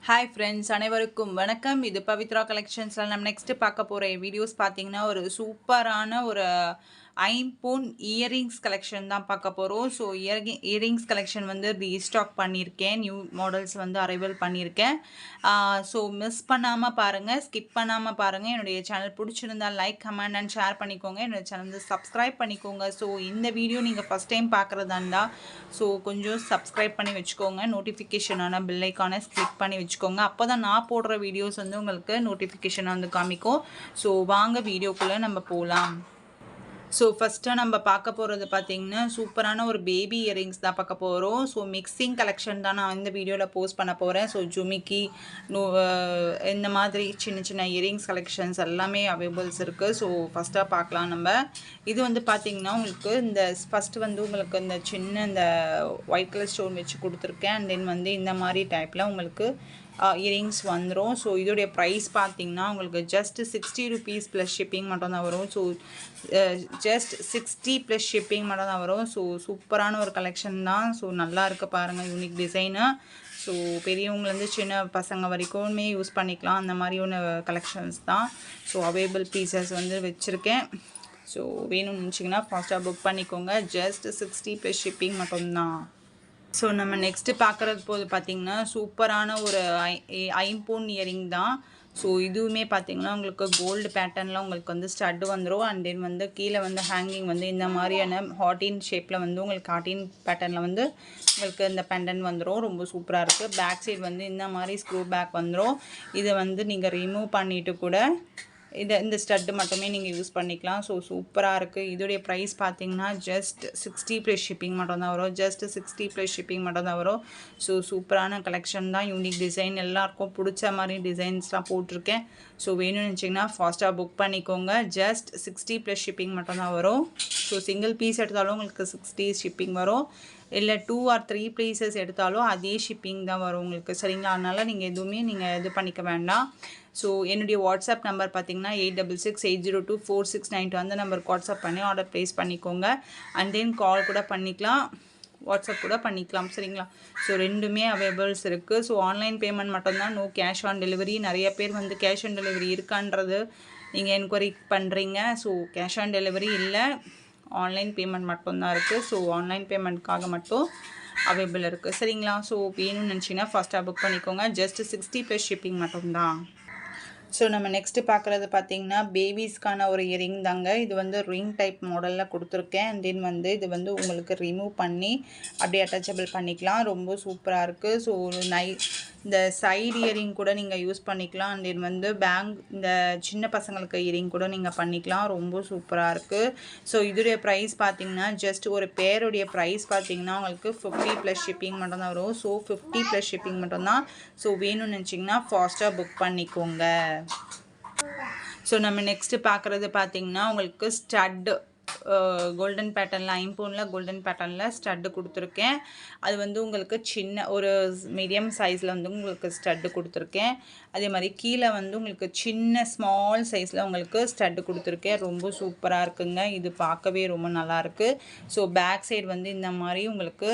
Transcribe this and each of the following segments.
Hi friends, அனைவருக்கும் வணக்கம். இது பவித்ரா கலெக்ஷன்ஸில் நம்ம நெக்ஸ்ட்டு பார்க்க போகிற வீடியோஸ் பார்த்தீங்கன்னா, ஒரு சூப்பரான ஒரு ஐம்பொன் இயரிங்ஸ் கலெக்ஷன் தான் பார்க்க போகிறோம். ஸோ இயரிங்ஸ் கலெக்ஷன் வந்து ரீஸ்டாக் பண்ணியிருக்கேன். நியூ மாடல்ஸ் வந்து அரைவல் பண்ணியிருக்கேன். ஸோ மிஸ் பண்ணாமல் பாருங்கள், ஸ்கிப் பண்ணாமல் பாருங்கள். என்னுடைய சேனல் பிடிச்சிருந்தால் லைக், கமெண்ட் அண்ட் ஷேர் பண்ணிக்கோங்க. என்னுடைய சேனல் வந்து சப்ஸ்கிரைப் பண்ணிக்கோங்க. ஸோ இந்த வீடியோ நீங்கள் ஃபஸ்ட் டைம் பார்க்குறதா இருந்தால் கொஞ்சம் சப்ஸ்கிரைப் பண்ணி வச்சுக்கோங்க. நோட்டிஃபிகேஷனான பெல் ஐக்கானை கிளிக் பண்ணி வச்சுக்கோங்க. அப்போ தான் நான் போடுற வீடியோஸ் வந்து உங்களுக்கு நோட்டிஃபிகேஷனாக வந்து காமிக்கும். ஸோ வாங்க வீடியோக்குள்ளே நம்ம போகலாம். ஸோ ஃபஸ்ட்டு நம்ம பார்க்க போகிறது பார்த்திங்கன்னா, சூப்பரான ஒரு பேபி இயரிங்ஸ் தான் பார்க்க போகிறோம். ஸோ மிக்சிங் கலெக்ஷன் தான் நான் இந்த வீடியோவில் போஸ்ட் பண்ண போகிறேன். ஸோ ஜுமிக்கி இந்த மாதிரி சின்ன சின்ன இயரிங்ஸ் கலெக்ஷன்ஸ் எல்லாமே அவைலபிள்ஸ் இருக்குது. ஸோ ஃபஸ்ட்டாக பார்க்கலாம் நம்ம. இது வந்து பார்த்திங்கன்னா உங்களுக்கு இந்த ஃபஸ்ட்டு வந்து உங்களுக்கு இந்த சின்ன இந்த ஒயிட் கலர் ஸ்டோன் வச்சு கொடுத்துருக்கேன். அண்ட் தென் வந்து இந்த மாதிரி டைப்பில் உங்களுக்கு இயரிங்ஸ் வந்துடும். ஸோ இதோடைய ப்ரைஸ் பார்த்திங்கன்னா உங்களுக்கு ஜஸ்ட் 60 ருபீஸ் ப்ளஸ் ஷிப்பிங் மட்டும் தான் வரும். ஸோ ஜஸ்ட் 60 ப்ளஸ் ஷிப்பிங் மட்டும் தான் வரும். ஸோ சூப்பரான ஒரு கலெக்ஷன் தான். ஸோ நல்லா இருக்குது பாருங்கள், யூனிக் டிசைனு. ஸோ பெரியவங்கலேருந்து சின்ன பசங்க வரைக்குமே யூஸ் பண்ணிக்கலாம். அந்த மாதிரி ஒன்று கலெக்ஷன்ஸ் தான். ஸோ அவைலபிள் பீசஸ் வந்து வச்சுருக்கேன். ஸோ வேணும்னு நினச்சிங்கன்னா ஃபாஸ்ட்டாக புக் பண்ணிக்கோங்க. ஜஸ்ட் 60 ப்ளஸ் ஷிப்பிங் மட்டும்தான். ஸோ நம்ம நெக்ஸ்ட்டு பார்க்குறது போது பார்த்திங்கன்னா, சூப்பரான ஒரு ஐம்பொன் இயரிங் தான். ஸோ இதுவுமே பார்த்திங்கன்னா உங்களுக்கு கோல்டு பேட்டர்னில் உங்களுக்கு வந்து ஸ்டட்டு வந்துடும். அண்ட் தென் வந்து கீழே வந்து ஹேங்கிங் வந்து இந்த மாதிரியான ஹார்டின் ஷேப்பில் வந்து உங்களுக்கு ஹார்டின் பேட்டர்னில் வந்து உங்களுக்கு இந்த பெண்டன் வந்துடும். ரொம்ப சூப்பராக இருக்குது. பேக் சைடு வந்து இந்த மாதிரி ஸ்க்ரூ பேக் வந்துடும். இதை வந்து நீங்கள் ரிமூவ் பண்ணிவிட்டு கூட இந்த ஸ்டட்டு மட்டுமே நீங்கள் யூஸ் பண்ணிக்கலாம். ஸோ சூப்பராக இருக்குது. இதோடைய ப்ரைஸ் பார்த்தீங்கன்னா ஜஸ்ட் 60 ப்ளஸ் ஷிப்பிங் மட்டும் தான் வரும். ஜஸ்ட் 60 ப்ளஸ் ஷிப்பிங் மட்டும் தான் வரும். ஸோ சூப்பரான கலெக்ஷன் தான். யூனிக் டிசைன், எல்லாருக்கும் பிடிச்ச மாதிரி டிசைன்ஸ்லாம் போட்டிருக்கேன். ஸோ வேணும்னு நினச்சிங்கன்னா ஃபாஸ்ட்டாக புக் பண்ணிக்கோங்க. ஜஸ்ட் 60 ப்ளஸ் ஷிப்பிங் மட்டும் தான் வரும். ஸோ சிங்கிள் பீஸ் எடுத்தாலும் உங்களுக்கு 60 ஷிப்பிங் வரும். இல்லை 2 or 3 பீசஸ் எடுத்தாலும் அதே ஷிப்பிங் தான் வரும் உங்களுக்கு. சரிங்களா? அதனால் நீங்கள் எதுவுமே இது பண்ணிக்க வேண்டாம். ஸோ என்னுடைய வாட்ஸ்அப் நம்பர் பார்த்தீங்கன்னா 8668024692 அந்த நம்பருக்கு வாட்ஸ்அப் பண்ணி ஆர்டர் ப்ளேஸ் பண்ணிக்கோங்க. அண்ட் தென் கால் கூட பண்ணிக்கலாம், வாட்ஸ்அப் கூட பண்ணிக்கலாம். சரிங்களா? ஸோ ரெண்டுமே அவைலபிள்ஸ் இருக்குது. ஸோ ஆன்லைன் பேமெண்ட் மட்டும்தான், நோ கேஷ் ஆன் டெலிவரி. நிறைய பேர் வந்து கேஷ் ஆன் டெலிவரி இருக்கான்றது நீங்கள் என்கொயரி பண்ணுறீங்க. ஸோ கேஷ் ஆன் டெலிவரி இல்லை, ஆன்லைன் பேமெண்ட் மட்டும்தான் இருக்குது. ஸோ ஆன்லைன் பேமெண்ட்காக மட்டும் அவைலபிள் இருக்குது. சரிங்களா? ஸோ வேணும்னு நினச்சிங்கன்னா ஃபஸ்ட்டாக புக் பண்ணிக்கோங்க. ஜஸ்ட் 60 ப்ளஸ் ஷிப்பிங் மட்டும்தான். ஸோ நம்ம நெக்ஸ்ட்டு பார்க்குறது பார்த்திங்கன்னா பேபிஸ்க்கான ஒரு இயரிங் தாங்க. இது வந்து ரிங் டைப் மாடலில் கொடுத்துருக்கேன். அண்ட் தென் வந்து இது வந்து உங்களுக்கு ரிமூவ் பண்ணி அப்படியே அட்டாச்சபிள் பண்ணிக்கலாம். ரொம்ப சூப்பராக இருக்குது. ஸோ இந்த சைடு இயரிங் கூட நீங்கள் யூஸ் பண்ணிக்கலாம். அண்ட் தென் வந்து இந்த சின்ன பசங்களுக்கு இயரிங் கூட நீங்கள் பண்ணிக்கலாம். ரொம்ப சூப்பராக இருக்குது. ஸோ இதோடைய ப்ரைஸ் பார்த்திங்கன்னா ஜஸ்ட் ஒரு பேருடைய ப்ரைஸ் பார்த்திங்கன்னா உங்களுக்கு 50 ப்ளஸ் ஷிப்பிங் மட்டும்தான் வரும். ஸோ 50 ப்ளஸ் ஷிப்பிங் மட்டும்தான். ஸோ வேணும்னு நினச்சிங்கன்னா ஃபாஸ்ட்டாக புக் பண்ணிக்கோங்க. ஸோ நம்ம நெக்ஸ்ட்டு பார்க்குறது பார்த்திங்கன்னா உங்களுக்கு ஸ்டட்டு கோல்டன் பேட்டர்னில், ஐம்பொனில் கோல்டன் பேட்டர்னில் ஸ்டட்டு கொடுத்துருக்கேன். அது வந்து உங்களுக்கு சின்ன ஒரு மீடியம் சைஸில் வந்து உங்களுக்கு ஸ்டட்டு கொடுத்துருக்கேன். அதே மாதிரி கீழே வந்து உங்களுக்கு சின்ன ஸ்மால் சைஸில் உங்களுக்கு ஸ்டட்டு கொடுத்துருக்கேன். ரொம்ப சூப்பராக இருக்குங்க. இது பார்க்கவே ரொம்ப நல்லாயிருக்கு. ஸோ பேக் சைடு வந்து இந்த மாதிரி உங்களுக்கு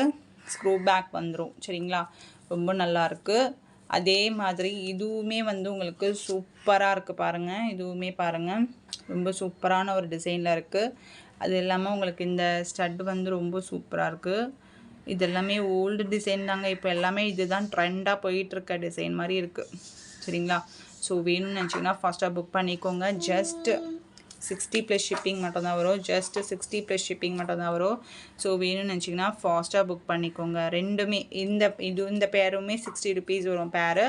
ஸ்க்ரூ பேக் வந்துடும். சரிங்களா? ரொம்ப நல்லாயிருக்கு. அதே மாதிரி இதுவுமே வந்து உங்களுக்கு சூப்பராக இருக்குது பாருங்கள். இதுவுமே பாருங்கள், ரொம்ப சூப்பரான ஒரு டிசைனில் இருக்குது. அது இல்லாமல் உங்களுக்கு இந்த ஸ்டட் வந்து ரொம்ப சூப்பராக இருக்குது. இது எல்லாமே ஓல்டு டிசைன் தாங்க. இப்போ எல்லாமே இதுதான் ட்ரெண்டாக போயிட்டுருக்க டிசைன் மாதிரி இருக்குது. சரிங்களா? ஸோ வேணும்னு நினச்சிங்கன்னா ஃபாஸ்ட்டாக புக் பண்ணிக்கோங்க. ஜஸ்ட் 60 ப்ளஸ் ஷிப்பிங் மட்டும் தான் வரும். ஜஸ்ட் 60 ப்ளஸ் ஷிப்பிங் மட்டும் தான் வரும். ஸோ வேணும்னு நினச்சிங்கன்னா ஃபாஸ்ட்டாக புக் பண்ணிக்கோங்க. ரெண்டுமே இந்த பேருமே 60 ருபீஸ் வரும் பேரு.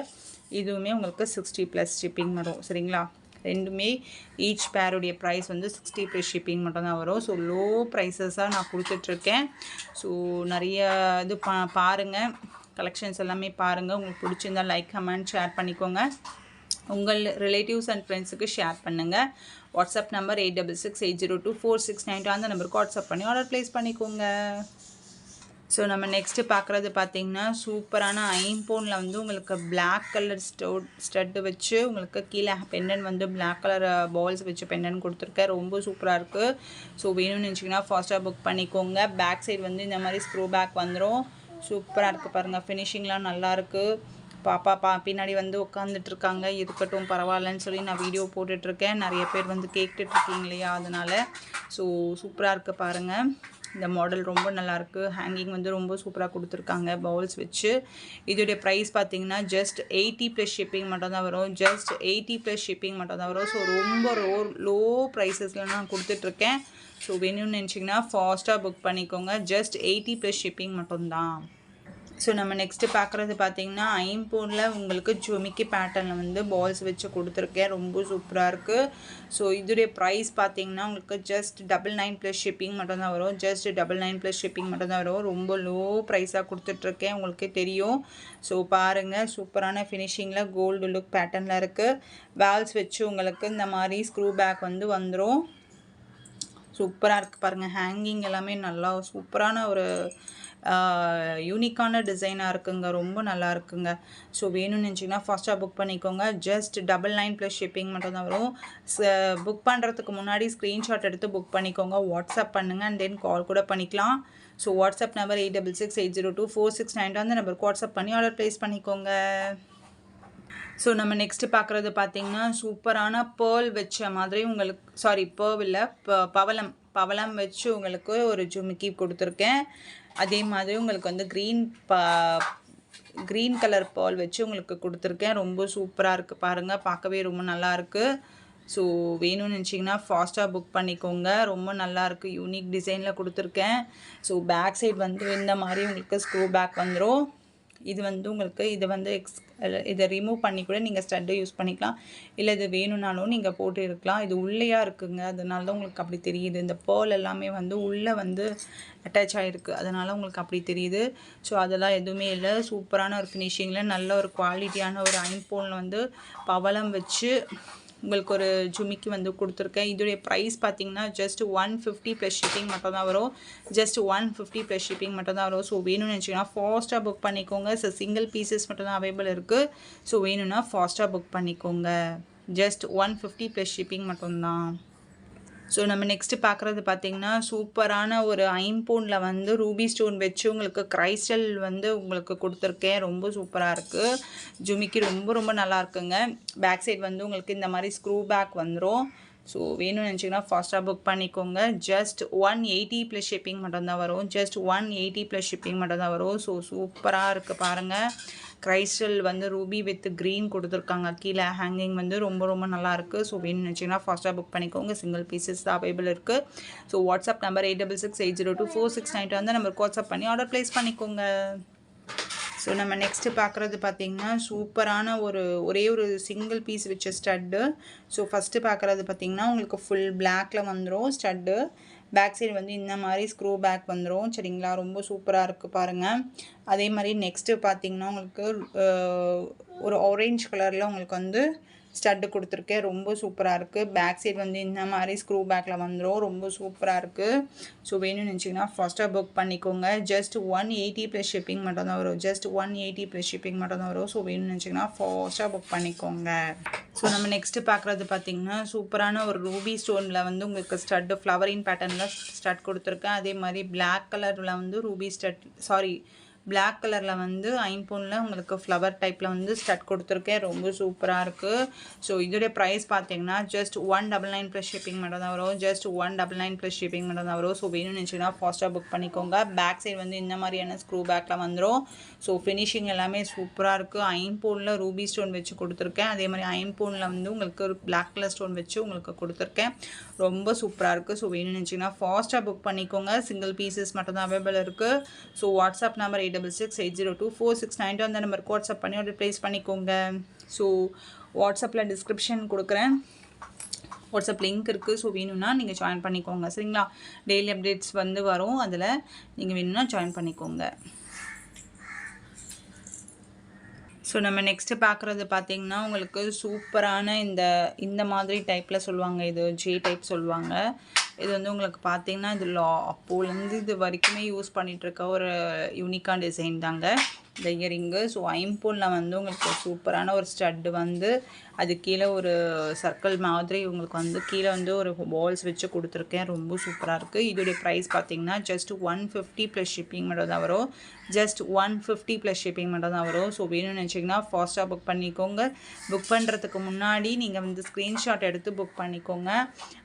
இதுவுமே உங்களுக்கு 60 ப்ளஸ் ஷிப்பிங் வரும். சரிங்களா? ரெண்டுமே ஈச் பேருடைய ப்ரைஸ் வந்து 60 ப்ளஸ் ஷிப்பிங் மட்டும் தான் வரும். ஸோ லோ ப்ரைஸஸாக நான் கொடுத்துட்ருக்கேன். ஸோ நிறைய இது பாருங்கள், கலெக்ஷன்ஸ் எல்லாமே பாருங்கள். உங்களுக்கு பிடிச்சிருந்தால் லைக், கமெண்ட், ஷேர் பண்ணிக்கோங்க. உங்கள் ரிலேட்டிவ்ஸ் அண்ட் ஃப்ரெண்ட்ஸுக்கு ஷேர் பண்ணுங்கள். வாட்ஸ்அப் நம்பர் 8668024692 அந்த நம்பருக்கு வாட்ஸ்அப் பண்ணி ஆர்டர் ப்ளேஸ் பண்ணிக்கோங்க. ஸோ நம்ம நெக்ஸ்ட்டு பார்க்குறது பார்த்திங்கன்னா சூப்பரான ஐம்பொனில் வந்து உங்களுக்கு பிளாக் கலர் ஸ்டட்டு வச்சு உங்களுக்கு கீழே பெண்டன் வந்து பிளாக் கலர் பால்ஸ் வச்சு பெண்டன் கொடுத்துருக்கேன். ரொம்ப சூப்பராக இருக்குது. ஸோ வேணும்னு நினச்சிங்கன்னா ஃபாஸ்ட்டாக புக் பண்ணிக்கோங்க. பேக் சைடு வந்து இந்த மாதிரி ஸ்க்ரூ பேக் வந்துடும். சூப்பராக இருக்குது பாருங்கள். ஃபினிஷிங்லாம் நல்லாயிருக்கு. பாப்பா பின்னாடி வந்து உட்காந்துட்ருக்காங்க, இருக்கட்டும் பரவாயில்லன்னு சொல்லி நான் வீடியோ போட்டுட்ருக்கேன். நிறைய பேர் வந்து கேட்டுட்ருக்கீங்க இல்லையா, அதனால். ஸோ சூப்பராக இருக்குது பாருங்கள். இந்த மாடல் ரொம்ப நல்லாயிருக்கு. ஹேங்கிங் வந்து ரொம்ப சூப்பராக கொடுத்துருக்காங்க பவுல்ஸ் வச்சு. இதோடைய ப்ரைஸ் பார்த்தீங்கன்னா ஜஸ்ட் 80 ப்ளஸ் ஷிப்பிங் மட்டும் தான் வரும். ஜஸ்ட் 80 ப்ளஸ் ஷிப்பிங் மட்டும் தான் வரும். ஸோ ரொம்ப லோ ப்ரைஸஸில் நான் கொடுத்துட்ருக்கேன். ஸோ வேணும்னு நினச்சிங்கன்னா ஃபாஸ்ட்டாக புக் பண்ணிக்கோங்க. ஜஸ்ட் 80 ப்ளஸ் ஷிப்பிங் மட்டும்தான். ஸோ நம்ம நெக்ஸ்ட்டு பார்க்குறது பார்த்திங்கன்னா ஐம்பூனில் உங்களுக்கு ஜுமிக்கி பேட்டர்னில் வந்து பால்ஸ் வச்சு கொடுத்துருக்கேன். ரொம்ப சூப்பராக இருக்குது. ஸோ இதோடைய ப்ரைஸ் பார்த்திங்கன்னா உங்களுக்கு ஜஸ்ட் 99 ப்ளஸ் ஷிப்பிங் மட்டும்தான் வரும். ஜஸ்ட் 99 ப்ளஸ் ஷிப்பிங் மட்டும்தான் வரும். ரொம்ப லோ ப்ரைஸாக கொடுத்துட்ருக்கேன், உங்களுக்கே தெரியும். ஸோ பாருங்கள், சூப்பரான ஃபினிஷிங்கில் கோல்டு லுக் பேட்டர்னில் இருக்குது. வால்ஸ் வச்சு உங்களுக்கு இந்த மாதிரி ஸ்க்ரூ பேக் வந்து வந்துடும். சூப்பராக இருக்குது பாருங்கள். ஹேங்கிங் எல்லாமே நல்லா சூப்பரான ஒரு யூனிக்கான டிசைனாக இருக்குங்க. ரொம்ப நல்லா இருக்குங்க. ஸோ வேணும்னு நினச்சிங்கன்னா ஃபாஸ்ட்டாக புக் பண்ணிக்கோங்க. ஜஸ்ட் 99 ப்ளஸ் ஷிப்பிங் மட்டும் தான் வரும். புக் பண்ணுறதுக்கு முன்னாடி ஸ்க்ரீன்ஷாட் எடுத்து புக் பண்ணிக்கோங்க. வாட்ஸ்அப் பண்ணுங்கள் அண்ட் தென் கால் கூட பண்ணிக்கலாம். ஸோ வாட்ஸ்அப் நம்பர் 8668024692 அந்த நம்பருக்கு வாட்ஸ்அப் பண்ணி ஆர்டர் ப்ளேஸ் பண்ணிக்கோங்க. ஸோ நம்ம நெக்ஸ்ட்டு பார்க்குறது பார்த்திங்கன்னா சூப்பரான பேர்ல் வச்ச மாதிரி உங்களுக்கு பேர்வில் பவளம் வச்சு உங்களுக்கு ஒரு ஜுமிக்கி கொடுத்துருக்கேன். அதே மாதிரி உங்களுக்கு வந்து க்ரீன் கலர் பேர்ல் வச்சு உங்களுக்கு கொடுத்துருக்கேன். ரொம்ப சூப்பராக இருக்குது பாருங்கள், பார்க்கவே ரொம்ப நல்லாயிருக்கு. ஸோ வேணும்னு நினச்சிங்கன்னா ஃபாஸ்ட்டாக புக் பண்ணிக்கோங்க. ரொம்ப நல்லாயிருக்கு, யூனிக் டிசைனில் கொடுத்துருக்கேன். ஸோ பேக் சைடு வந்து இந்த மாதிரி உங்களுக்கு ஸ்க்ரூ பேக் வந்துடும். இது வந்து உங்களுக்கு இதை ரிமூவ் பண்ணி கூட நீங்கள் ஸ்டட்டை யூஸ் பண்ணிக்கலாம். இல்லை இது வேணும்னாலும் நீங்கள் போட்டு இருக்கலாம். இது உள்ளேயாக இருக்குங்க, அதனால தான் உங்களுக்கு அப்படி தெரியுது. இந்த பேர்ல் எல்லாமே வந்து உள்ளே வந்து அட்டாச் ஆகிருக்கு, அதனால் உங்களுக்கு அப்படி தெரியுது. ஸோ அதெல்லாம் எதுவுமே இல்லை. சூப்பரான ஒரு ஃபினிஷிங்கில் நல்ல ஒரு குவாலிட்டியான ஒரு ஐம்பொனில் வந்து பவளம் வச்சு உங்களுக்கு ஒரு ஜுமிக்கி வந்து கொடுத்துருக்கேன். இதோடைய ப்ரைஸ் பார்த்தீங்கன்னா ஜஸ்ட் 150 ப்ளஸ் ஷிப்பிங் மட்டும் தான் வரும். ஜஸ்ட் 150 ப்ளஸ் ஷிப்பிங் மட்டும் தான் வரும். ஸோ வேணும்னு நினச்சிங்கன்னா ஃபாஸ்ட்டாக புக் பண்ணிக்கோங்க. ஸோ சிங்கிள் பீசஸ் மட்டும் தான் அவைலபிள் இருக்குது. ஸோ வேணும்னா ஃபாஸ்ட்டாக புக் பண்ணிக்கோங்க. ஜஸ்ட் 150 ப்ளஸ் ஷிப்பிங் மட்டும்தான். ஸோ நம்ம நெக்ஸ்ட்டு பார்க்குறது பார்த்திங்கன்னா சூப்பரான ஒரு ஐம்பொனில் வந்து ரூபி ஸ்டோன் வச்சு உங்களுக்கு கிரைஸ்டல் வந்து உங்களுக்கு கொடுத்துருக்கேன். ரொம்ப சூப்பராக இருக்குது. ஜுமிக்கி ரொம்ப நல்லா இருக்குங்க. பேக் சைடு வந்து உங்களுக்கு இந்த மாதிரி ஸ்க்ரூ பேக் வந்துடும். ஸோ வேணும்னு நினச்சிங்கன்னா ஃபாஸ்ட்டாக புக் பண்ணிக்கோங்க. ஜஸ்ட் 180 ப்ளஸ் ஷிப்பிங் மட்டும்தான் வரும். ஜஸ்ட் 180 ப்ளஸ் ஷிப்பிங் மட்டும்தான் வரும். ஸோ சூப்பராக இருக்குது பாருங்கள். கிரைஸ்டல் வந்து ரூபி வித் க்ரீன் கொடுத்துருக்காங்க. கீழே ஹேங்கிங் வந்து ரொம்ப நல்லாயிருக்கு. ஸோ வேணும்னு நினச்சிங்கன்னா ஃபாஸ்ட்டாக புக் பண்ணிக்கோங்க. சிங்கிள் பீசஸ் தான் அவைலபிள் இருக்குது. ஸோ வாட்ஸ்அப் நம்பர் 8668024692 அந்த நம்பருக்கு வாட்ஸ்அப் பண்ணி ஆர்டர் ப்ளேஸ் பண்ணிக்கோங்க. ஸோ நம்ம நெக்ஸ்ட்டு பார்க்குறது பார்த்திங்கன்னா சூப்பரான ஒரே ஒரு சிங்கிள் பீஸ் வச்ச ஸ்டட்டு. ஸோ ஃபஸ்ட்டு பார்க்குறது பார்த்திங்கன்னா உங்களுக்கு ஃபுல் பிளாக்கில் வந்துடும் ஸ்டட்டு. பேக் சைடு வந்து இந்த மாதிரி ஸ்க்ரூ பேக் வந்துடும். சரிங்களா, ரொம்ப சூப்பராக இருக்குது பாருங்கள். அதே மாதிரி நெக்ஸ்ட்டு பார்த்திங்கன்னா உங்களுக்கு ஒரு ஆரஞ்சு கலரில் உங்களுக்கு வந்து ஸ்டட்டு கொடுத்துருக்கேன். ரொம்ப சூப்பராக இருக்குது. பேக் சைடு வந்து இந்த மாதிரி ஸ்க்ரூ பேக்கில் வந்துடும். ரொம்ப சூப்பராக இருக்குது. ஸோ வேணும்னு நினச்சிங்கன்னா ஃபஸ்ட்டாக புக் பண்ணிக்கோங்க. ஜஸ்ட் 180 ப்ளஸ் ஷிப்பிங் மட்டும் தான் வரும். ஜஸ்ட் 180 ப்ளஸ் ஷிப்பிங் மட்டும் தான் வரும். ஸோ வேணும்னு நினச்சிங்கன்னா ஃபாஸ்ட்டாக புக் பண்ணிக்கோங்க. ஸோ நம்ம நெக்ஸ்ட்டு பார்க்குறது பார்த்திங்கன்னா சூப்பரான ஒரு ரூபி ஸ்டோனில் வந்து உங்களுக்கு ஸ்டட்டு ஃப்ளவரின் பேட்டர்னில் ஸ்டட் கொடுத்துருக்கேன். அதே மாதிரி பிளாக் கலரில் வந்து ரூபி பிளாக் கலரில் வந்து ஐம்பொனில் உங்களுக்கு ஃப்ளவர் டைப்பில் வந்து ஸ்டட் கொடுத்துருக்கேன். ரொம்ப சூப்பராக இருக்குது. ஸோ இதோடைய ப்ரைஸ் பார்த்தீங்கன்னா ஜஸ்ட் 199 ப்ளஸ் ஷிப்பிங் மட்டும் தான் வரும். ஜஸ்ட் 199 ப்ளஸ் ஷிப்பிங் மட்டும் தான் வரும். ஸோ வேணும்னு நினச்சிங்கன்னா ஃபாஸ்ட்டாக புக் பண்ணிக்கோங்க. பேக் சைடு வந்து இந்த மாதிரியான ஸ்க்ரூ பேக்கில் வந்துடும். ஸோ ஃபினிஷிங் எல்லாமே சூப்பராக இருக்குது. ஐம்பொனில் ரூபி ஸ்டோன் வச்சு கொடுத்துருக்கேன். அதே மாதிரி ஐம்பொனில் வந்து உங்களுக்கு ஒரு பிளாக் கலர் ஸ்டோன் வச்சு உங்களுக்கு கொடுத்துருக்கேன். ரொம்ப சூப்பராக இருக்குது. ஸோ வேணும்னு நினச்சிங்கன்னா ஃபாஸ்ட்டாக புக் பண்ணிக்கோங்க. சிங்கிள் பீசஸ் மட்டும் தான் அவைலபிள் இருக்குது. ஸோ வாட்ஸ்அப் நம்பர் 8668024692 அந்த நம்பருக்கு வாட்ஸ்அப் பண்ணி ஆர்டர் ப்ளேஸ் பண்ணிக்கோங்க. ஸோ வாட்ஸ்அப்பில் டிஸ்கிரிப்ஷன் கொடுக்குறேன், வாட்ஸ்அப் லிங்க் இருக்குது. ஸோ வேணும்னா நீங்கள் ஜாயின் பண்ணிக்கோங்க. சரிங்களா, டெய்லி அப்டேட்ஸ் வந்து வரும், அதில் நீங்கள் வேணும்னா ஜாயின் பண்ணிக்கோங்க. ஸோ நம்ம நெக்ஸ்ட்டு பார்க்குறது பார்த்திங்கன்னா உங்களுக்கு சூப்பரான இந்த மாதிரி டைப்பில் சொல்லுவாங்க, இது ஜே டைப் சொல்லுவாங்க. இது வந்து உங்களுக்கு பார்த்திங்கன்னா இது அப்போலேருந்து இது வரைக்குமே யூஸ் பண்ணிகிட்ருக்க ஒரு யூனிக்கான டிசைன் தாங்க. இந்த இயரிங்கு. ஸோ ஐம்பொனில் வந்து உங்களுக்கு சூப்பரான ஒரு ஸ்டட்டு வந்து அது கீழே ஒரு சர்க்கிள் மாதிரி உங்களுக்கு வந்து கீழே வந்து ஒரு பால்ஸ் வச்சு கொடுத்துருக்கேன். ரொம்ப சூப்பராக இருக்குது. இதோடைய ப்ரைஸ் பார்த்தீங்கன்னா ஜஸ்ட் 150 ப்ளஸ் ஷிப்பிங் மட்டும் தான் வரும். ஜஸ்ட் 150 ப்ளஸ் ஷிப்பிங் மட்டும் தான் வரும். ஸோ வேணும்னு நினச்சிங்கன்னா ஃபாஸ்ட்டாக புக் பண்ணிக்கோங்க. புக் பண்ணுறதுக்கு முன்னாடி நீங்கள் வந்து ஸ்க்ரீன்ஷாட் எடுத்து புக் பண்ணிக்கோங்க.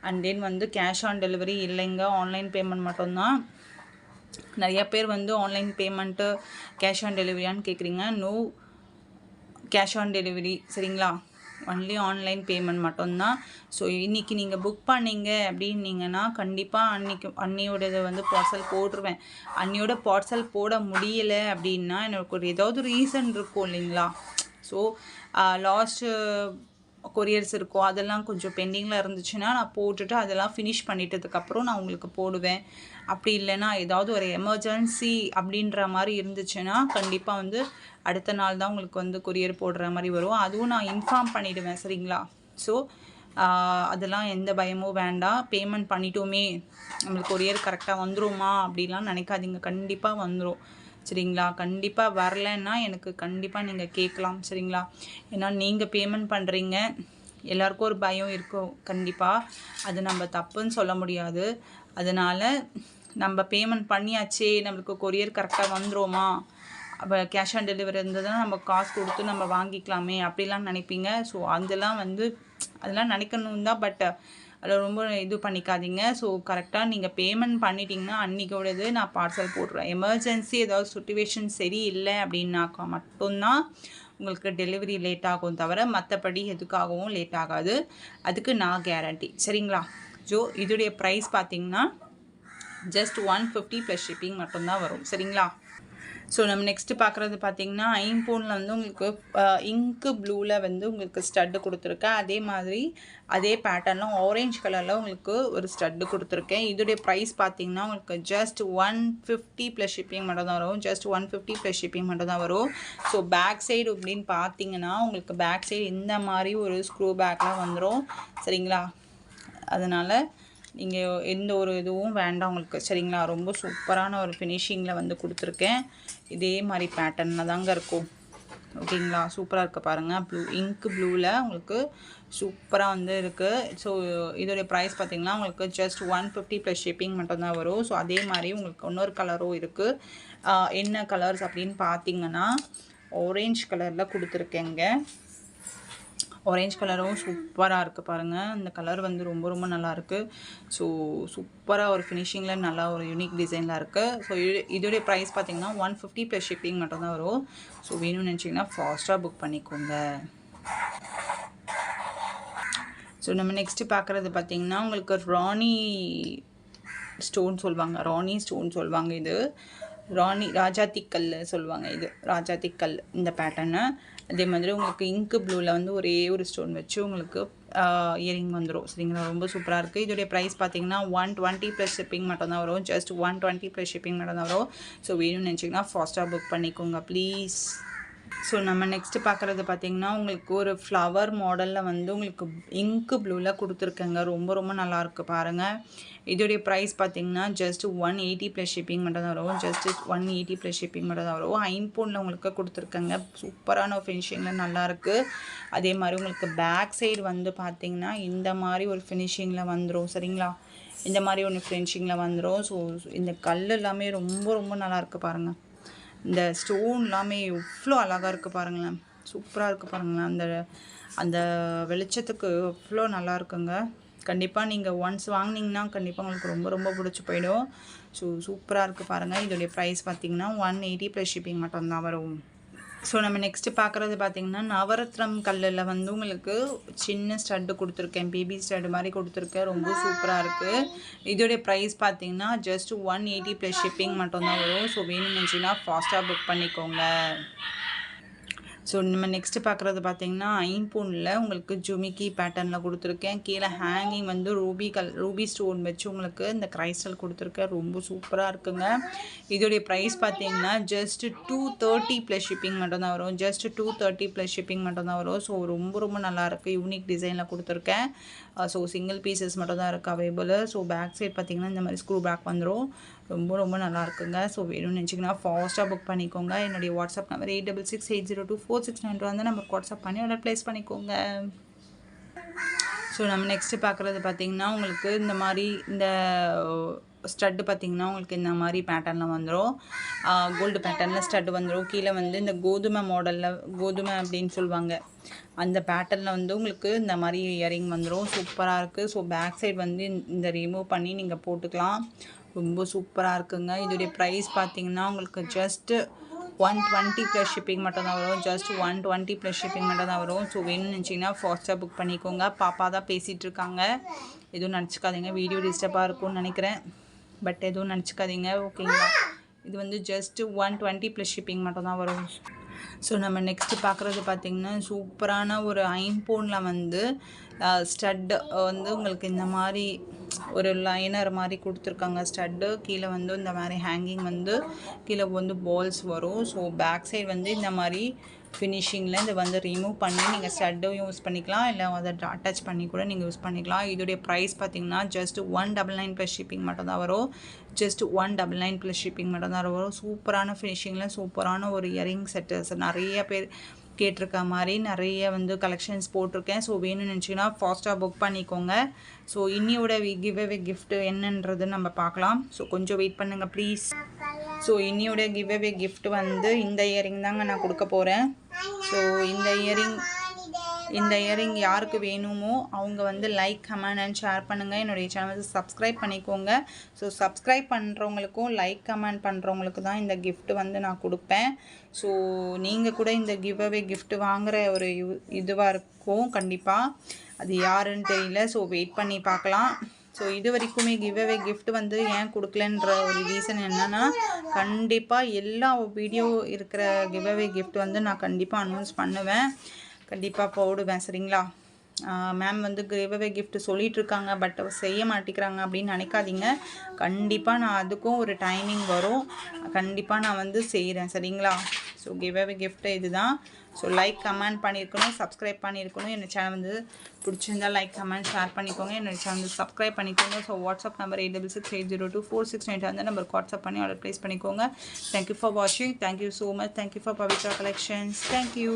அண்ட் தென் வந்து கேஷ் ஆன் டெலிவரி இல்லைங்க, ஆன்லைன் பேமெண்ட் மட்டும்தான். நிறைய பேர் வந்து ஆன்லைன் பேமெண்ட்டு கேஷ் ஆன் டெலிவரியான்னு கேட்குறீங்க. நோ கேஷ் ஆன் டெலிவரி, சரிங்களா? ஒன்லி ஆன்லைன் பேமெண்ட் மட்டும்தான். ஸோ இன்றைக்கி நீங்கள் புக் பண்ணிங்க அப்படின்னீங்கன்னா கண்டிப்பாக அன்னியோடது வந்து பார்சல் போட்டுருவேன். அன்னியோட பார்சல் போட முடியலை அப்படின்னா எனக்கு ஒரு ஏதாவது ரீசன் இருக்கும் இல்லைங்களா? ஸோ லாஸ்ட்டு கொரியர்ஸ் இருக்கும், அதெல்லாம் கொஞ்சம் பெண்டிங்கில் இருந்துச்சுன்னா நான் போட்டுட்டு அதெல்லாம் ஃபினிஷ் பண்ணிட்டதுக்கப்புறம் நான் உங்களுக்கு போடுவேன். அப்படி இல்லைன்னா ஏதாவது ஒரு எமர்ஜென்சி அப்படின்ற மாதிரி இருந்துச்சுன்னா கண்டிப்பாக வந்து அடுத்த நாள் தான் உங்களுக்கு வந்து கொரியர் போடுற மாதிரி வரும். அதுவும் நான் இன்ஃபார்ம் பண்ணிவிடுவேன், சரிங்களா? ஸோ அதெல்லாம் எந்த பயமும் வேண்டாம். பேமெண்ட் பண்ணிட்டோமே நம்மளுக்கு கொரியர் கரெக்டாக வந்துருமா அப்படிலாம் நினைக்காதீங்க. கண்டிப்பாக வந்துடும், சரிங்களா? கண்டிப்பாக வரலைன்னா எனக்கு கண்டிப்பாக நீங்கள் கேட்கலாம், சரிங்களா? ஏன்னா நீங்கள் பேமெண்ட் பண்ணுறீங்க, எல்லாருக்கும் ஒரு பயம் இருக்கும் கண்டிப்பாக. அது நம்ம தப்புன்னு சொல்ல முடியாது. அதனால் நம்ம பேமெண்ட் பண்ணியாச்சே நம்மளுக்கு கொரியர் கரெக்டாக வந்துருமா, அப்போ கேஷ் ஆன் டெலிவரி இருந்ததுன்னா நம்ம காசு கொடுத்து நம்ம வாங்கிக்கலாமே அப்படிலாம் நினைப்பீங்க. ஸோ அதெல்லாம் நினைக்கணும் தான். பட் அதில் ரொம்ப இது பண்ணிக்காதீங்க. ஸோ கரெக்டாக நீங்கள் பேமெண்ட் பண்ணிட்டீங்கன்னா அன்றைக்கோடது நான் பார்சல் போட்டுருவேன். எமர்ஜென்சி ஏதாவது சுச்சுவேஷன் சரியில்லை அப்படின்னாக்கா மட்டும்தான் உங்களுக்கு டெலிவரி லேட் ஆகும், தவிர மற்றபடி எதுக்காகவும் லேட் ஆகாது. அதுக்கு நான் கேரண்டி, சரிங்களா? ஸோ இதோடைய ப்ரைஸ் பார்த்தீங்கன்னா ஜஸ்ட் 150 ப்ளஸ் ஷிப்பிங் மட்டும்தான் வரும், சரிங்களா? ஸோ நம்ம நெக்ஸ்ட்டு பார்க்குறது பார்த்திங்கன்னா ஐம்பொனில் வந்து உங்களுக்கு இங்கு ப்ளூவில் வந்து உங்களுக்கு ஸ்டட்டு கொடுத்துருக்கேன். அதே மாதிரி அதே பேட்டர்னில் ஆரேஞ்ச் கலரில் உங்களுக்கு ஒரு ஸ்டட்டு கொடுத்துருக்கேன். இதோடைய ப்ரைஸ் பார்த்திங்கன்னா உங்களுக்கு ஜஸ்ட் 150 ப்ளஸ் ஷிப்பிங் மட்டும் தான் வரும். ஜஸ்ட் 150 ப்ளஸ் ஷிப்பிங் மட்டும் தான் வரும். ஸோ பேக் சைடு அப்படின்னு பார்த்தீங்கன்னா உங்களுக்கு பேக் சைடு இந்த மாதிரி ஒரு ஸ்க்ரூ பேக்கில் வந்துடும், சரிங்களா? அதனால் நீங்கள் எந்த ஒரு இதுவும் வேண்டாம் உங்களுக்கு, சரிங்களா? ரொம்ப சூப்பரான ஒரு ஃபினிஷிங்கில் வந்து கொடுத்துருக்கேன். இதே மாதிரி பேட்டர்னில் தாங்க இருக்கும், ஓகேங்களா? சூப்பராக இருக்குது பாருங்கள். இங்கு ப்ளூவில் உங்களுக்கு சூப்பராக வந்து இருக்குது. ஸோ இதோடைய ப்ரைஸ் பார்த்திங்கன்னா உங்களுக்கு ஜஸ்ட் 150 ப்ளஸ் ஷிப்பிங் மட்டும்தான் வரும். ஸோ அதே மாதிரி உங்களுக்கு இன்னொரு கலரும் இருக்குது. என்ன கலர்ஸ் அப்படின்னு பார்த்தீங்கன்னா ஆரேஞ்ச் கலரில் கொடுத்துருக்கேங்க. ஆரேஞ்ச் கலரும் சூப்பராக இருக்குது பாருங்கள். இந்த கலர் வந்து ரொம்ப ரொம்ப நல்லாயிருக்கு. ஸோ சூப்பராக ஒரு ஃபினிஷிங்கில் நல்லா ஒரு யூனிக் டிசைனில் இருக்குது. ஸோ இதோடைய ப்ரைஸ் பார்த்திங்கன்னா 150 ப்ளஸ் ஷிப்பிங் மட்டும்தான் வரும். ஸோ வேணும்னு நினச்சிங்கன்னா ஃபாஸ்ட்டாக புக் பண்ணிக்கோங்க. ஸோ நம்ம நெக்ஸ்ட்டு பார்க்குறது பார்த்திங்கன்னா உங்களுக்கு ராணி ஸ்டோன் சொல்லுவாங்க. இது ராஜாத்திக்கல் சொல்லுவாங்க. இது ராஜாத்திக்கல் இந்த பேட்டர்னு. அதே மாதிரி உங்களுக்கு இங்கு ப்ளூவில் வந்து ஒரே ஒரு ஸ்டோன் வச்சு உங்களுக்கு இயரிங் வந்துடும், சரிங்களா? ரொம்ப சூப்பராக இருக்குது. இதோடைய ப்ரைஸ் பார்த்தீங்கன்னா 120 ப்ளஸ் ஷிப்பிங் மட்டும்தான் வரும். ஜஸ்ட் 120 ப்ளஸ் ஷிப்பிங் மட்டும்தான் வரும். ஸோ வேணும்னு நினச்சிங்கன்னா ஃபாஸ்ட்டாக புக் பண்ணிக்கோங்க ப்ளீஸ். ஸோ நம்ம நெக்ஸ்ட்டு பார்க்குறது பார்த்திங்கன்னா உங்களுக்கு ஒரு ஃப்ளவர் மாடலில் வந்து உங்களுக்கு இங்கு ப்ளூவில் கொடுத்துருக்கேங்க. ரொம்ப ரொம்ப நல்லாயிருக்கு பாருங்கள். இதோடைய ப்ரைஸ் பார்த்திங்கன்னா ஜஸ்ட் 180 ப்ளஸ் ஷிப்பிங் மட்டும் தான் வரும். ஜஸ்ட் 180 ப்ளஸ் ஷிப்பிங் மட்டும் தான் வரும். ஐம்பொனில் உங்களுக்கு கொடுத்துருக்கேங்க. சூப்பரான ஃபினிஷிங்கில் நல்லாயிருக்கு. அதே மாதிரி உங்களுக்கு பேக் சைடு வந்து பார்த்திங்கன்னா இந்த மாதிரி ஒரு ஃபினிஷிங்கில் வந்துடும், சரிங்களா? இந்த மாதிரி ஒன்று ஃபினிஷிங்கில் வந்துடும். ஸோ இந்த கல் எல்லாமே ரொம்ப ரொம்ப நல்லாயிருக்கு பாருங்கள். இந்த ஸ்டோன் எல்லாமே எவ்வளோ அழகாக இருக்குது பாருங்களேன். சூப்பராக இருக்குது பாருங்களேன். அந்த வெளிச்சத்துக்கு எவ்வளோ நல்லா இருக்குங்க. கண்டிப்பாக நீங்கள் ஒன்ஸ் வாங்கினீங்கன்னா கண்டிப்பாக உங்களுக்கு ரொம்ப ரொம்ப பிடிச்சி போயிடும். ஸோ சூப்பராக இருக்குது பாருங்கள். இதோடைய ப்ரைஸ் பார்த்திங்கன்னா 180 ப்ளஸ் ஷிப்பிங் மட்டும்தான் வரும். ஸோ நம்ம நெக்ஸ்ட்டு பார்க்குறது பார்த்திங்கன்னா நவரத்னம் கல்லில் வந்து உங்களுக்கு சின்ன ஸ்டட்டு கொடுத்துருக்கேன். பேபி ஸ்டட்டு மாதிரி கொடுத்துருக்கேன். ரொம்ப சூப்பராக இருக்குது. இதோடைய ப்ரைஸ் பார்த்திங்கன்னா ஜஸ்ட் 180 ப்ளஸ் ஷிப்பிங் மட்டும்தான் வரும். ஸோ வேணும்னு நினச்சிங்கன்னா ஃபாஸ்ட்டாக புக் பண்ணிக்கோங்க. ஸோ நம்ம நெக்ஸ்ட்டு பார்க்குறது பார்த்திங்கன்னா ஐம்பொனில் உங்களுக்கு ஜுமிக்கி பேட்டர்னில் கொடுத்துருக்கேன். கீழே ஹேங்கிங் வந்து ரூபி ஸ்டோன் வச்சு உங்களுக்கு இந்த கிரைஸ்டல் கொடுத்துருக்கேன். ரொம்ப சூப்பராக இருக்குங்க. இதோடைய ப்ரைஸ் பார்த்திங்கன்னா ஜஸ்ட் 230 ப்ளஸ் ஷிப்பிங் மட்டும்தான் வரும். ஜஸ்ட் 230 ப்ளஸ் ஷிப்பிங் மட்டும்தான் வரும். ஸோ ரொம்ப ரொம்ப நல்லாயிருக்கு. யூனிக் டிசைனில் கொடுத்துருக்கேன். ஸோ சிங்கிள் பீசஸ் மட்டும் தான் இருக்குது அவைலபிள். ஸோ பேக் சைட் பார்த்திங்கன்னா இந்த மாதிரி ஸ்க்ரூ பேக் வந்துடும். ரொம்ப ரொம்ப நல்லா இருக்குங்க. ஸோ வேணும்னு நினச்சிங்கன்னா ஃபாஸ்ட்டாக புக் பண்ணிக்கோங்க. என்னுடைய வாட்ஸ்அப் நம்பர் 8668024692 வந்து நம்பருக்கு வாட்ஸ்அப் பண்ணி ஆர்டர் ப்ளேஸ் பண்ணிக்கோங்க. ஸோ நம்ம நெக்ஸ்ட்டு பார்க்குறது பார்த்திங்கன்னா உங்களுக்கு இந்த மாதிரி இந்த ஸ்டட்டு பார்த்திங்கன்னா உங்களுக்கு இந்த மாதிரி பேட்டர்னில் வந்துடும். கோல்டு பேட்டர்னில் ஸ்டட்டு வந்துடும். கீழே வந்து இந்த கோதுமை மாடலில் கோதுமை அப்படின்னு சொல்லுவாங்க அந்த பேட்டர்னில் வந்து உங்களுக்கு இந்த மாதிரி இயரிங் வந்துடும். சூப்பராக இருக்குது. ஸோ பேக் சைடு வந்து இந்த ரிமூவ் பண்ணி நீங்கள் போட்டுக்கலாம். ரொம்ப சூப்பராக இருக்குங்க. இதோடைய ப்ரைஸ் பார்த்திங்கன்னா உங்களுக்கு ஜஸ்ட்டு 120 ப்ளஸ் ஷிப்பிங் மட்டும் தான் வரும். ஜஸ்ட் 120 ப்ளஸ் ஷிப்பிங் மட்டும் தான் வரும். ஸோ வேணும்னு நினச்சிங்கன்னா ஃபாஸ்ட்டாக புக் பண்ணிக்கோங்க. பாப்பா தான் பேசிகிட்டு இருக்காங்க, எதுவும் நினச்சிக்காதீங்க. வீடியோ டிஸ்டர்பாக இருக்கும்னு நினைக்கிறேன், பட் எதுவும் நினச்சிக்காதீங்க, ஓகேங்களா. இது வந்து ஜஸ்ட்டு 120 ப்ளஸ் ஷிப்பிங் மட்டும் தான் வரும். ஸோ நம்ம நெக்ஸ்ட்டு பார்க்குறது பார்த்திங்கன்னா சூப்பரான ஒரு ஐம்பொனில் வந்து ஸ்டட்டு வந்து உங்களுக்கு இந்த மாதிரி ஒரு லைனர் மாதிரி கொடுத்துருக்காங்க. ஸ்டட்டு கீழே வந்து இந்த மாதிரி ஹேங்கிங் வந்து கீழே வந்து பால்ஸ் வரும். ஸோ பேக் சைடு வந்து இந்த மாதிரி ஃபினிஷிங்கில் இதை வந்து ரிமூவ் பண்ணி நீங்கள் ஸ்டட்டும் யூஸ் பண்ணிக்கலாம், இல்லை அதை அட்டாச் பண்ணி கூட நீங்கள் யூஸ் பண்ணிக்கலாம். இதோடைய ப்ரைஸ் பார்த்திங்கன்னா ஜஸ்ட் 199 ப்ளஸ் ஷிப்பிங் மட்டும் தான் வரும். ஜஸ்ட் 199 ப்ளஸ் ஷிப்பிங் மட்டும் தான் வரும். சூப்பரான ஃபினிஷிங்கில் சூப்பரான ஒரு இயரிங் செட்டு நிறைய பேர் கேட்டிருக்க மாதிரி நிறைய வந்து கலெக்ஷன்ஸ் போட்டிருக்கேன். ஸோ வேணும்னு நினச்சிங்கன்னா ஃபாஸ்ட்டாக புக் பண்ணிக்கோங்க. ஸோ இன்னியோட கிவ்அவே கிஃப்ட் என்னன்றது நம்ம பார்க்கலாம். ஸோ கொஞ்சம் வெயிட் பண்ணுங்கள் ப்ளீஸ். ஸோ இன்னியோட கிவ்அவே கிஃப்ட் வந்து இந்த இயரிங் தாங்க நான் கொடுக்க போகிறேன். ஸோ இந்த இயரிங் யாருக்கு வேணுமோ அவங்க வந்து லைக், கமெண்ட் அண்ட் ஷேர் பண்ணுங்கள். என்னுடைய சேனலை சப்ஸ்கிரைப் பண்ணிக்கோங்க. ஸோ சப்ஸ்கிரைப் பண்ணுறவங்களுக்கும் லைக் கமெண்ட் பண்ணுறவங்களுக்கு தான் இந்த கிஃப்ட் வந்து நான் கொடுப்பேன். ஸோ நீங்கள் கூட இந்த கிவ்அவே கிஃப்ட் வாங்குகிற ஒரு இதுவாக இருக்கும் கண்டிப்பாக. அது யாருன்னு தெரியல. ஸோ வெயிட் பண்ணி பார்க்கலாம். ஸோ இது வரைக்குமே கிவ்அவே கிஃப்ட் வந்து ஏன் கொடுக்கலன்ற ஒரு ரீசன் என்னென்னா, கண்டிப்பாக எல்லா வீடியோ இருக்கிற கிவ்அவே கிஃப்ட் வந்து நான் கண்டிப்பாக அனௌன்ஸ் பண்ணுவேன், கண்டிப்பாக போடுவேன், சரிங்களா. மேம் வந்து கிவ்அவே கிஃப்ட் சொல்லிகிட்ருக்காங்க, பட் செய்ய மாட்டேங்கிறாங்க அப்படின்னு நினைக்காதீங்க. கண்டிப்பாக நான் அதுக்கும் ஒரு டைமிங் வரும், கண்டிப்பாக நான் வந்து செய்கிறேன், சரிங்களா. ஸோ கிவ்அவே கிஃப்ட்டு இதுதான். ஸோ லைக் கமெண்ட் பண்ணியிருக்கணும், சப்ஸ்கிரைப் பண்ணியிருக்கணும். என்னோட சேனல் வந்து பிடிச்சிருந்தால் லைக் கமெண்ட் ஷேர் பண்ணிக்கோங்க. என்னோட சேனல் வந்து சப்ஸ்கிரைப் பண்ணிக்கோங்க. ஸோ வாட்ஸ்அப் நம்பர் 8668024692 அந்த நம்பருக்கு வாட்ஸ்அப் பண்ணி ஆர்டர் ப்ளேஸ் பண்ணிக்கோங்க. தேங்க்யூ ஃபார் வாட்சிங். Thank you so much. Thank you for Pavithra collections. Thank you.